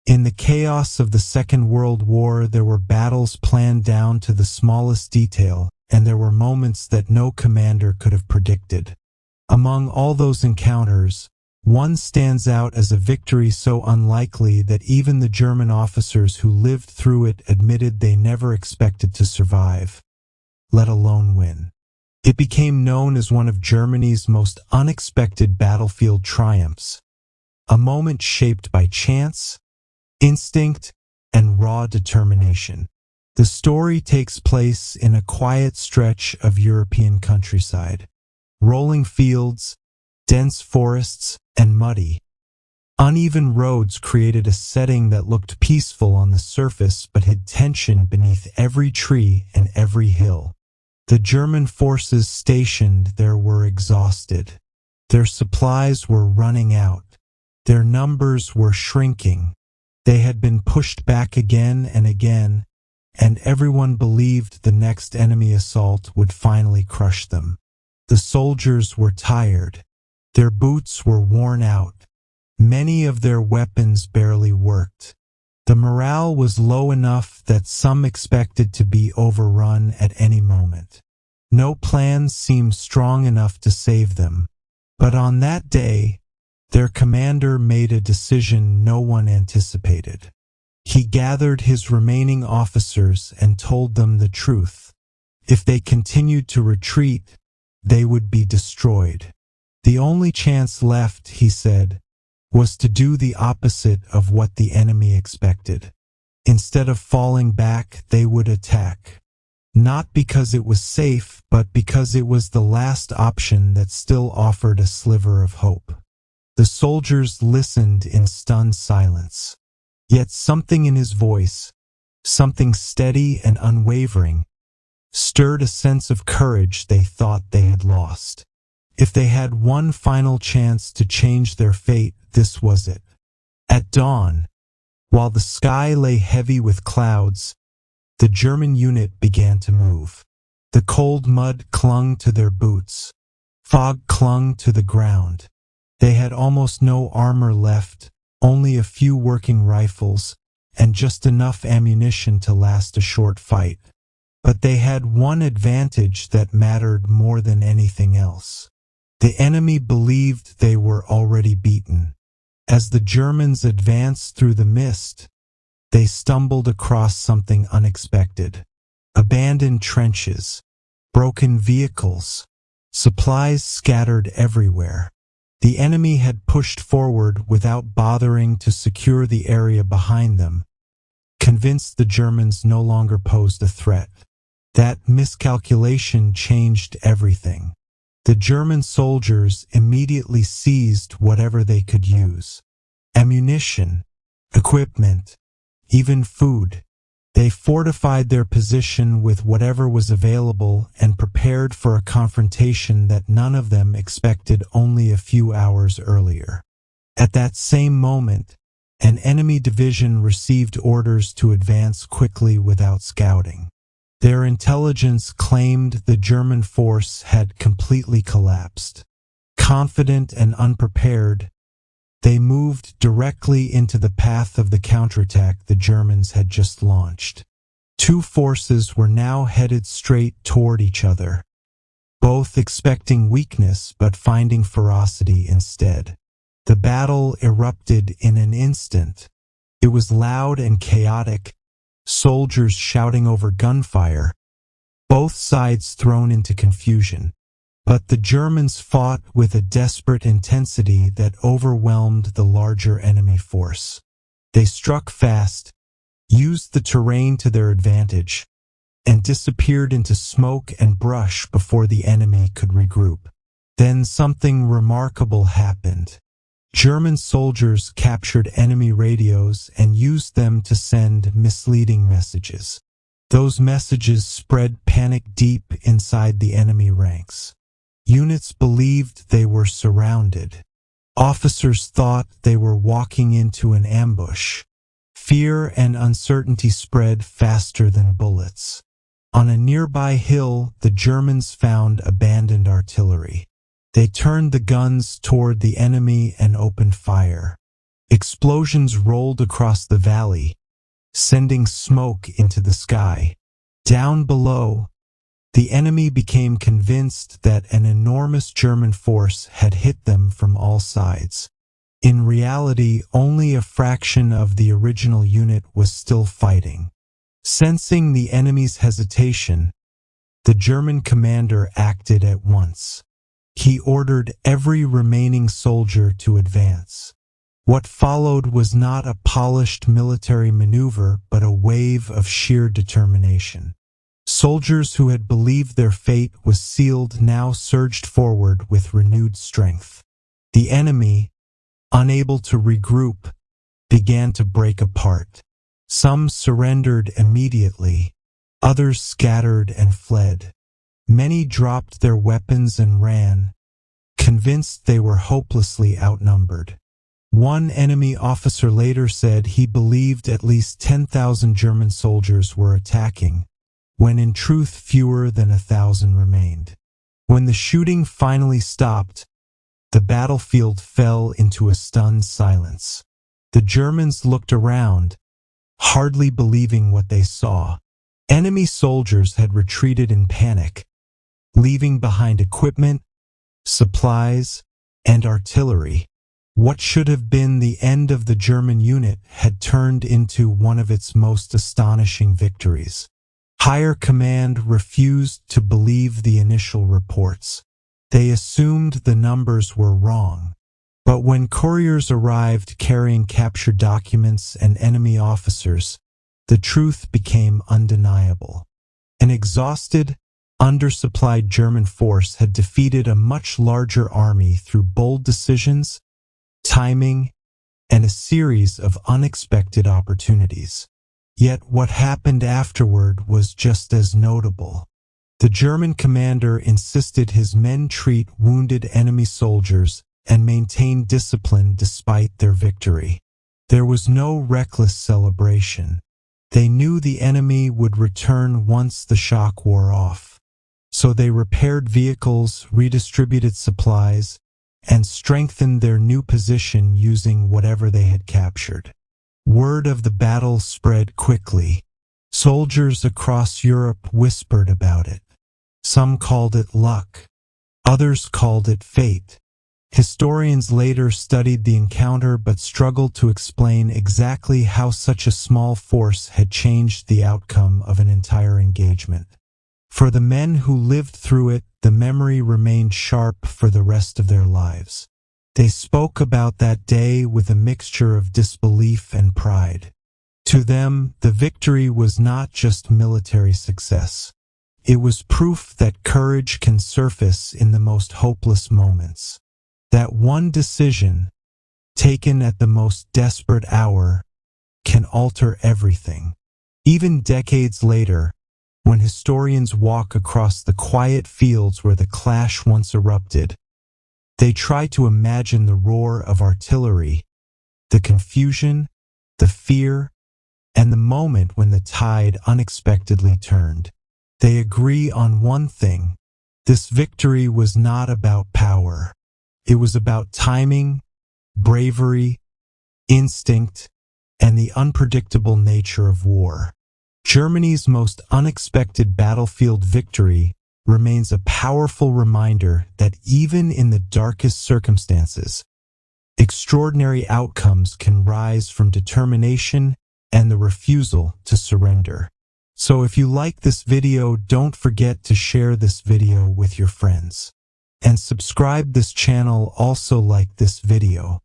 In the chaos of the Second World War, there were battles planned down to the smallest detail, and there were moments that no commander could have predicted. Among all those encounters, one stands out as a victory so unlikely that even the German officers who lived through it admitted they never expected to survive, let alone win. It became known as one of Germany's most unexpected battlefield triumphs, a moment shaped by chance, instinct, and raw determination. The story takes place in a quiet stretch of European countryside. Rolling fields, dense forests, and muddy, uneven roads created a setting that looked peaceful on the surface but hid tension beneath every tree and every hill. The German forces stationed there were exhausted. Their supplies were running out. Their numbers were shrinking. They had been pushed back again and again, and everyone believed the next enemy assault would finally crush them. The soldiers were tired. Their boots were worn out. Many of their weapons barely worked. The morale was low enough that some expected to be overrun at any moment. No plan seemed strong enough to save them. But on that day, their commander made a decision no one anticipated. He gathered his remaining officers and told them the truth. If they continued to retreat, they would be destroyed. The only chance left, he said, was to do the opposite of what the enemy expected. Instead of falling back, they would attack. Not because it was safe, but because it was the last option that still offered a sliver of hope. The soldiers listened in stunned silence. Yet something in his voice, something steady and unwavering, stirred a sense of courage they thought they had lost. If they had one final chance to change their fate, this was it. At dawn, while the sky lay heavy with clouds, the German unit began to move. The cold mud clung to their boots. Fog clung to the ground. They had almost no armor left, only a few working rifles, and just enough ammunition to last a short fight. But they had one advantage that mattered more than anything else. The enemy believed they were already beaten. As the Germans advanced through the mist, they stumbled across something unexpected. Abandoned trenches, broken vehicles, supplies scattered everywhere. The enemy had pushed forward without bothering to secure the area behind them, convinced the Germans no longer posed a threat. That miscalculation changed everything. The German soldiers immediately seized whatever they could use. Ammunition, equipment, even food. They fortified their position with whatever was available and prepared for a confrontation that none of them expected only a few hours earlier. At that same moment, an enemy division received orders to advance quickly without scouting. Their intelligence claimed the German force had completely collapsed. Confident and unprepared, they moved directly into the path of the counterattack the Germans had just launched. Two forces were now headed straight toward each other, both expecting weakness but finding ferocity instead. The battle erupted in an instant. It was loud and chaotic, soldiers shouting over gunfire, both sides thrown into confusion. But the Germans fought with a desperate intensity that overwhelmed the larger enemy force. They struck fast, used the terrain to their advantage, and disappeared into smoke and brush before the enemy could regroup. Then something remarkable happened. German soldiers captured enemy radios and used them to send misleading messages. Those messages spread panic deep inside the enemy ranks. Units believed they were surrounded. Officers thought they were walking into an ambush. Fear and uncertainty spread faster than bullets. On a nearby hill, the Germans found abandoned artillery. They turned the guns toward the enemy and opened fire. Explosions rolled across the valley, sending smoke into the sky. Down below, the enemy became convinced that an enormous German force had hit them from all sides. In reality, only a fraction of the original unit was still fighting. Sensing the enemy's hesitation, the German commander acted at once. He ordered every remaining soldier to advance. What followed was not a polished military maneuver, but a wave of sheer determination. Soldiers who had believed their fate was sealed now surged forward with renewed strength. The enemy, unable to regroup, began to break apart. Some surrendered immediately, others scattered and fled. Many dropped their weapons and ran, convinced they were hopelessly outnumbered. One enemy officer later said he believed at least 10,000 German soldiers were attacking, when in truth fewer than 1,000 remained. When the shooting finally stopped, the battlefield fell into a stunned silence. The Germans looked around, hardly believing what they saw. Enemy soldiers had retreated in panic, leaving behind equipment, supplies, and artillery. What should have been the end of the German unit had turned into one of its most astonishing victories. Higher command refused to believe the initial reports. They assumed the numbers were wrong. But when couriers arrived carrying captured documents and enemy officers, the truth became undeniable. An exhausted, undersupplied German force had defeated a much larger army through bold decisions, timing, and a series of unexpected opportunities. Yet what happened afterward was just as notable. The German commander insisted his men treat wounded enemy soldiers and maintain discipline despite their victory. There was no reckless celebration. They knew the enemy would return once the shock wore off. So they repaired vehicles, redistributed supplies, and strengthened their new position using whatever they had captured. Word of the battle spread quickly. Soldiers across Europe whispered about it. Some called it luck. Others called it fate. Historians later studied the encounter but struggled to explain exactly how such a small force had changed the outcome of an entire engagement. For the men who lived through it, the memory remained sharp for the rest of their lives. They spoke about that day with a mixture of disbelief and pride. To them, the victory was not just military success. It was proof that courage can surface in the most hopeless moments. That one decision, taken at the most desperate hour, can alter everything. Even decades later, when historians walk across the quiet fields where the clash once erupted, they try to imagine the roar of artillery, the confusion, the fear, and the moment when the tide unexpectedly turned. They agree on one thing: this victory was not about power. It was about timing, bravery, instinct, and the unpredictable nature of war. Germany's most unexpected battlefield victory remains a powerful reminder that even in the darkest circumstances, extraordinary outcomes can rise from determination and the refusal to surrender. So if you like this video, don't forget to share this video with your friends. And subscribe this channel. Also like this video.